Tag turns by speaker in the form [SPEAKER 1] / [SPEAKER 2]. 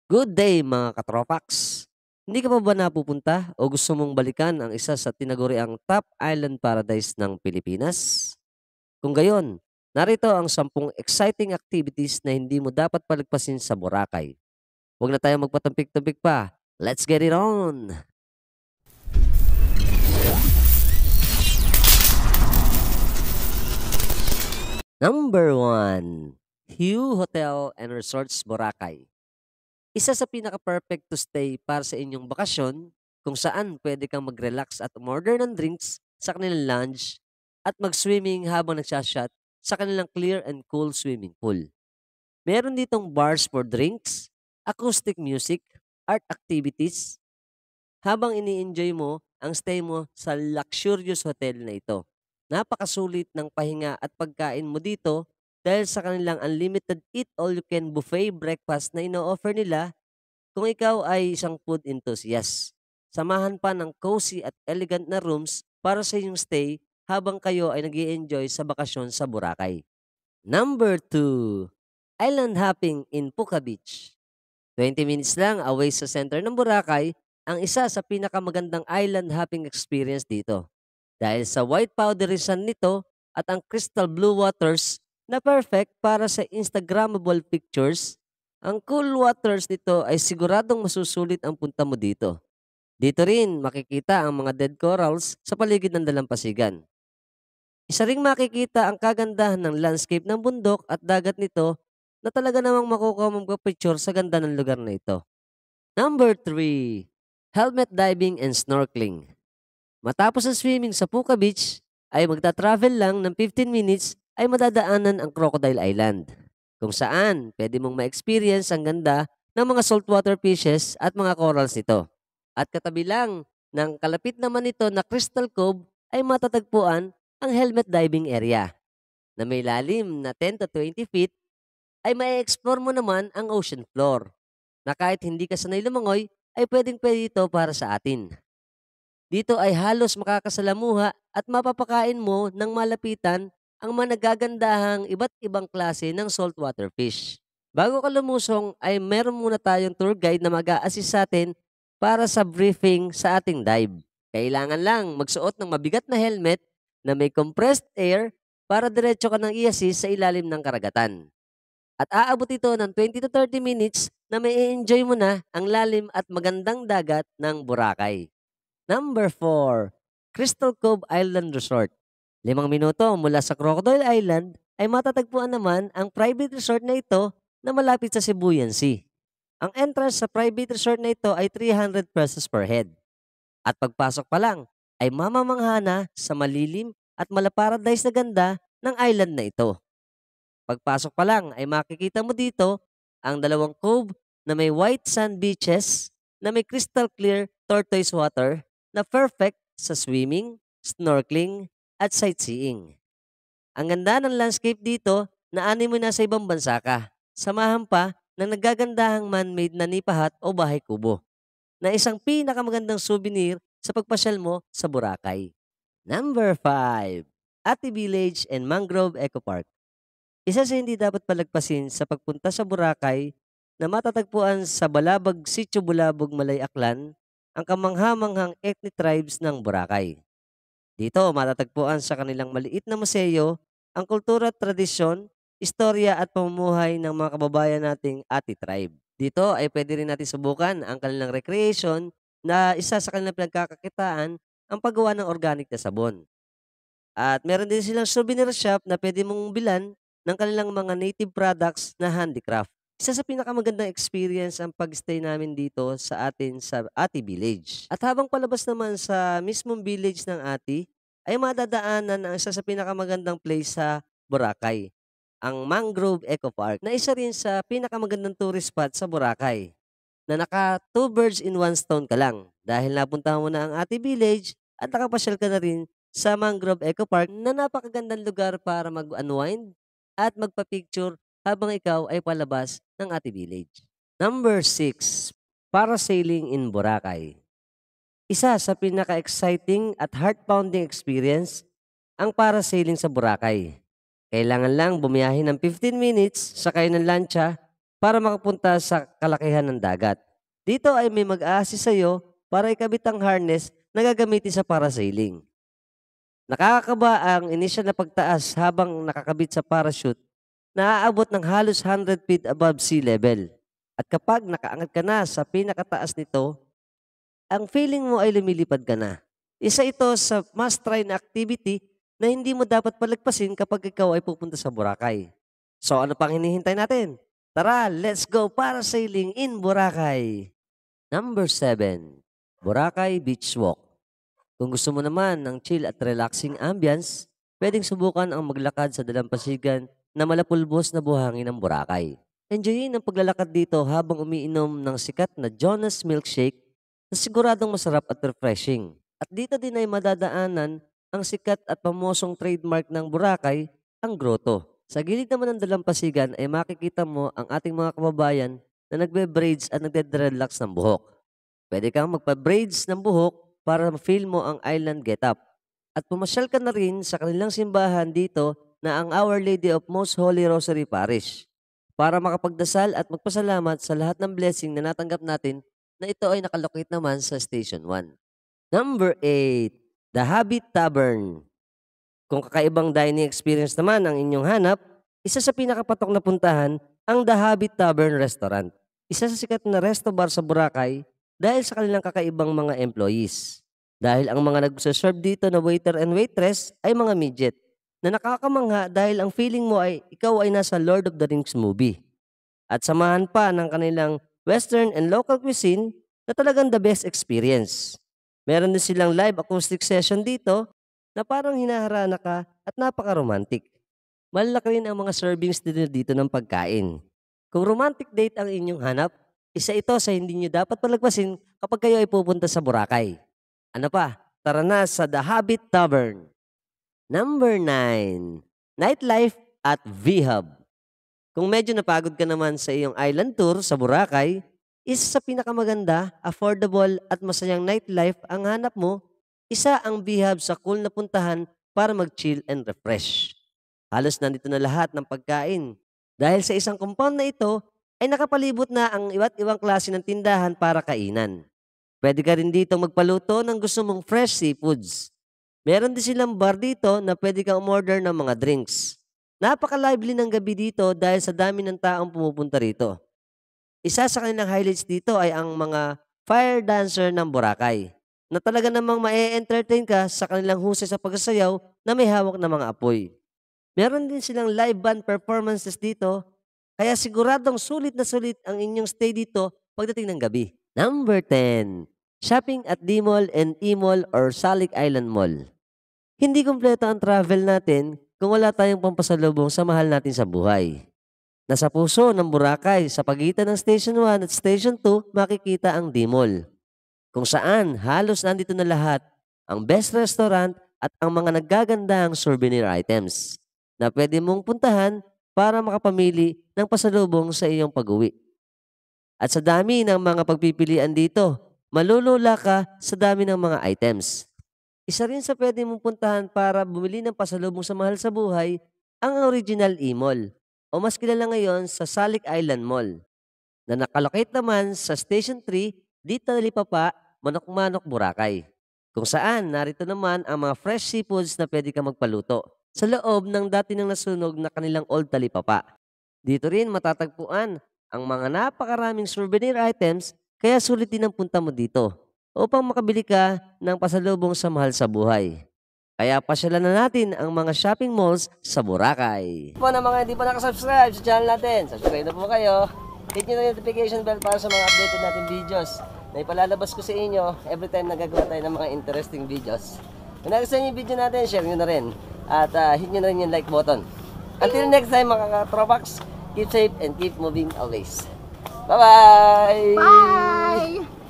[SPEAKER 1] Good day mga katropax! Hindi ka pa ba napupunta o gusto mong balikan ang isa sa tinaguriang top island paradise ng Pilipinas? Kung gayon, narito ang 10 exciting activities na hindi mo dapat palagpasin sa Boracay. Huwag na tayo magpatampik-tampik pa. Let's get it on! Number 1. Hue Hotel and Resorts Boracay. Isa sa pinaka-perfect to stay para sa inyong bakasyon kung saan pwede kang mag-relax at umorder ng drinks sa kanilang lounge at mag-swimming habang nagsashot sa kanilang clear and cool swimming pool. Meron ditong bars for drinks, acoustic music, art activities, habang ini-enjoy mo ang stay mo sa luxurious hotel na ito. Napakasulit ng pahinga at pagkain mo dito dahil sa kanilang unlimited eat-all-you-can buffet breakfast na ino-offer nila kung ikaw ay isang food enthusiast. Samahan pa ng cozy at elegant na rooms para sa iyong stay habang kayo ay nag enjoy sa bakasyon sa Boracay. Number 2. Island hopping in Puka Beach. 20 minutes lang away sa center ng Boracay ang isa sa pinakamagandang island hopping experience dito. Dahil sa white powdery sand nito at ang crystal blue waters na perfect para sa Instagrammable pictures, ang cool waters nito ay siguradong masusulit ang punta mo dito. Dito rin makikita ang mga dead corals sa paligid ng dalampasigan. Isa ring makikita ang kagandahan ng landscape ng bundok at dagat nito na talaga namang makukuha mong picture sa ganda ng lugar na ito. Number 3. Helmet diving and snorkeling. Matapos ang swimming sa Puka Beach, ay magta-travel lang ng 15 minutes ay madadaanan ang Crocodile Island, kung saan pwede mong ma-experience ang ganda ng mga saltwater fishes at mga corals nito. At katabi lang ng kalapit naman nito na Crystal Cove ay matatagpuan ang helmet diving area na may lalim na 10 to 20 feet ay ma-explore mo naman ang ocean floor na kahit hindi ka sanay lumangoy ay pwedeng-pwede ito para sa atin. Dito ay halos makakasalamuha at mapapakain mo ng malapitan ang mga nagagandahang iba't ibang klase ng saltwater fish. Bago ka lumusong ay meron muna tayong tour guide na mag-a-assist sa atin para sa briefing sa ating dive. Kailangan lang magsuot ng mabigat na helmet na may compressed air para diretso ka ng i-assist sa ilalim ng karagatan. At aabot ito ng 20 to 30 minutes na may enjoy mo na ang lalim at magandang dagat ng Boracay. Number 4. Crystal Cove Island Resort. 5 minuto mula sa Crocodile Island ay matatagpuan naman ang private resort na ito na malapit sa Sibuyan Sea. Ang entrance sa private resort na ito ay 300 pesos per head. At pagpasok pa lang ay mamamangha na sa malilim at malaparadise na ganda ng island na ito. Pagpasok pa lang ay makikita mo dito ang dalawang cove na may white sand beaches na may crystal clear tortoise water na perfect sa swimming, snorkeling, at sightseeing. Ang ganda ng landscape dito na ani mo nasa ibang bansa ka. Samahan pa ng nagagandahang man-made na nipahat o bahay kubo na isang pinakamagandang souvenir sa pagpasyal mo sa Boracay. Number 5. Ati Village and Mangrove Eco Park. Isa sa hindi dapat palagpasin sa pagpunta sa Boracay na matatagpuan sa Balabag, Sitio Bulabog, Malay Aklan, ang kamangha-manghang ethnic tribes ng Boracay. Dito matatagpuan sa kanilang maliit na museo ang kultura at tradisyon, istorya at pamumuhay ng mga kababayan nating Ati tribe. Dito ay pwede rin natin subukan ang kanilang recreation na isa sa kanilang pinagkakakitaan ang paggawa ng organic na sabon. At meron din silang souvenir shop na pwede mong bilan ng kanilang mga native products na handicraft. Isa sa pinakamagandang experience ang pag-stay namin dito sa atin sa Ati Village. At habang palabas naman sa mismong village ng Ati, ay madadaanan ang isa sa pinakamagandang place sa Boracay, ang Mangrove Eco Park, na isa rin sa pinakamagandang tourist spot sa Boracay, na naka two birds in one stone ka lang dahil napuntahan mo na ang Ati Village at nakapasyal ka na rin sa Mangrove Eco Park na napakagandang lugar para mag-unwind at magpa-picture habang ikaw ay palabas ng Ati Village. Number 6. Parasailing in Boracay. Isa sa pinaka-exciting at heart-pounding experience ang parasailing sa Boracay. Kailangan lang bumiyahe ng 15 minutes sakay ng lancha para makapunta sa kalakihan ng dagat. Dito ay may mag-a-assist sa'yo para ikabit ang harness na gagamitin sa parasailing. Nakakakaba ang inisyal na pagtaas habang nakakabit sa parachute na aabot ng halos 100 feet above sea level. At kapag nakaangat ka na sa pinakataas nito, ang feeling mo ay lumilipad ka na. Isa ito sa must-try na activity na hindi mo dapat palagpasin kapag ikaw ay pupunta sa Boracay. So ano pang hinihintay natin? Tara, let's go para sailing in Boracay! Number 7. Boracay Beach Walk. Kung gusto mo naman ng chill at relaxing ambience, pwedeng subukan ang maglakad sa dalampasigan na malapulbos na buhangin ng Boracay. Enjoyin ang paglalakad dito habang umiinom ng sikat na Jonas Milkshake na siguradong masarap at refreshing. At dito din ay madadaanan ang sikat at pamosong trademark ng Boracay, ang grotto. Sa gilid naman ng dalampasigan ay makikita mo ang ating mga kababayan na nagbe-braids at nagde-dreadlocks ng buhok. Pwede kang magpa-braids ng buhok para ma-feel mo ang island getup. At pumasyal ka na rin sa kanilang simbahan dito na ang Our Lady of Most Holy Rosary Parish para makapagdasal at magpasalamat sa lahat ng blessing na natanggap natin na ito ay nakalocate naman sa Station 1. Number 8. The Habit Tavern. Kung kakaibang dining experience naman ang inyong hanap, isa sa pinakapatok na puntahan ang The Habit Tavern Restaurant. Isa sa sikat na resto bar sa Boracay dahil sa kanilang kakaibang mga employees. Dahil ang mga nagsaserve dito na waiter and waitress ay mga midget na nakakamangha dahil ang feeling mo ay ikaw ay nasa Lord of the Rings movie. At samahan pa ng kanilang western and local cuisine na talagang the best experience. Meron din silang live acoustic session dito na parang hinaharana ka at napaka-romantic. Malalaki rin ang mga servings din dito ng pagkain. Kung romantic date ang inyong hanap, isa ito sa hindi nyo dapat palagpasin kapag kayo ay pupunta sa Boracay. Ano pa? Tara na sa The Habit Tavern. Number 9. Nightlife at V-Hub. Kung medyo napagod ka naman sa iyong island tour sa Boracay, isa sa pinakamaganda, affordable at masayang nightlife ang hanap mo, isa ang V-Hub sa cool na puntahan para mag-chill and refresh. Halos nandito na lahat ng pagkain. Dahil sa isang compound na ito, ay nakapalibot na ang iba't ibang klase ng tindahan para kainan. Pwede ka rin dito magpaluto ng gusto mong fresh seafoods. Meron din silang bar dito na pwede kang umorder ng mga drinks. Napaka-lively ng gabi dito dahil sa dami ng taong pumupunta rito. Isa sa kanilang highlights dito ay ang mga fire dancer ng Boracay na talaga namang ma-entertain ka sa kanilang husay sa pagsasayaw na may hawak na mga apoy. Meron din silang live band performances dito. Kaya siguradong sulit na sulit ang inyong stay dito pagdating ng gabi. Number 10. Shopping at D-Mall and E-Mall or Salik Island Mall. Hindi kumpleto ang travel natin kung wala tayong pampasalubong sa mahal natin sa buhay. Nasa puso ng Boracay sa pagitan ng Station 1 at Station 2 makikita ang D-Mall. Kung saan halos nandito na lahat ang best restaurant at ang mga naggagandang souvenir items na pwede mong puntahan para makapamili ng pasalubong sa iyong pag-uwi. At sa dami ng mga pagpipilian dito, malulula ka sa dami ng mga items. Isa rin sa pwede mong puntahan para bumili ng pasalubong sa mahal sa buhay, ang original E-Mall o mas kilala ngayon sa Salik Island Mall na nakalocate naman sa Station 3 dito na Lipapa, Manok-Manok, Boracay. Kung saan narito naman ang mga fresh seafoods na pwede ka magpaluto sa loob ng dati nang nasunog na kanilang old talipapa. Dito rin matatagpuan ang mga napakaraming souvenir items kaya sulit din ang punta mo dito upang makabili ka ng pasalubong sa mahal sa buhay. Kaya pasyalan na natin ang mga shopping malls sa Boracay. Po na mga hindi pa nakasubscribe sa channel natin, subscribe na po kayo. Hit nyo na yung notification bell para sa mga updated natin videos na ipalalabas ko sa inyo every time nagagawa tayo ng mga interesting videos. Kung nagustuhan niyo yung video natin, share nyo na rin. At hit nyo na rin yung like button. Until next time mga ka-Tropax, keep safe and keep moving always. Bye-bye!
[SPEAKER 2] Bye!